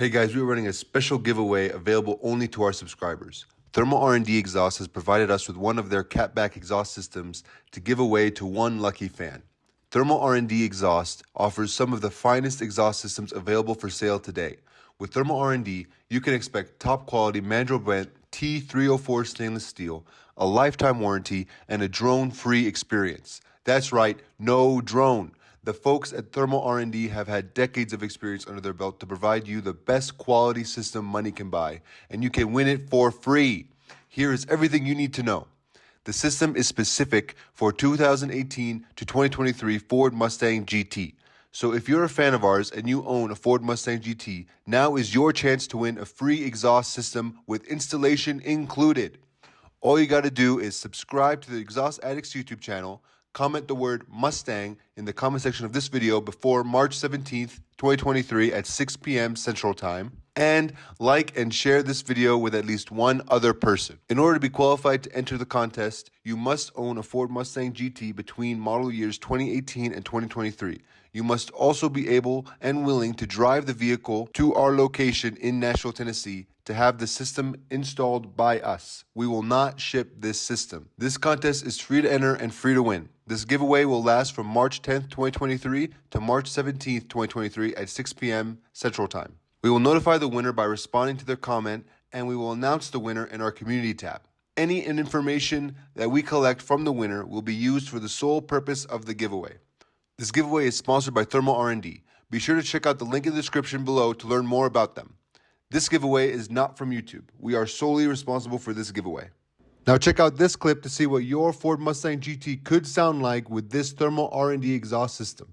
Hey guys, we're running a special giveaway available only to our subscribers. Thermal R&D Exhaust has provided us with one of their catback exhaust systems to give away to one lucky fan. Thermal R&D Exhaust offers some of the finest exhaust systems available for sale today. With Thermal R&D, you can expect top quality Mandrel-Brent T304 stainless steel, a lifetime warranty, and a drone-free experience. That's right, no drone. The folks at Thermal R&D have had decades of experience under their belt to provide you the best quality system money can buy, and you can win it for free. Here is everything you need to know. The system is specific for 2018 to 2023 Ford Mustang GT. So if you're a fan of ours and you own a Ford Mustang GT, now is your chance to win a free exhaust system with installation included. All you got to do is subscribe to the Exhaust Addicts YouTube channel, comment the word Mustang in the comment section of this video before March 17th, 2023 at 6 p.m. Central Time, and like and share this video with at least one other person. In order to be qualified to enter the contest, you must own a Ford Mustang GT between model years 2018 and 2023. You must also be able and willing to drive the vehicle to our location in Nashville, Tennessee to have the system installed by us. We will not ship this system. This contest is free to enter and free to win. This giveaway will last from March 10th, 2023 to March 17th, 2023 at 6 p.m. Central Time. We will notify the winner by responding to their comment, and we will announce the winner in our community tab. Any information that we collect from the winner will be used for the sole purpose of the giveaway. This giveaway is sponsored by Thermal R&D. Be sure to check out the link in the description below to learn more about them. This giveaway is not from YouTube. We are solely responsible for this giveaway. Now check out this clip to see what your Ford Mustang GT could sound like with this Thermal R&D exhaust system.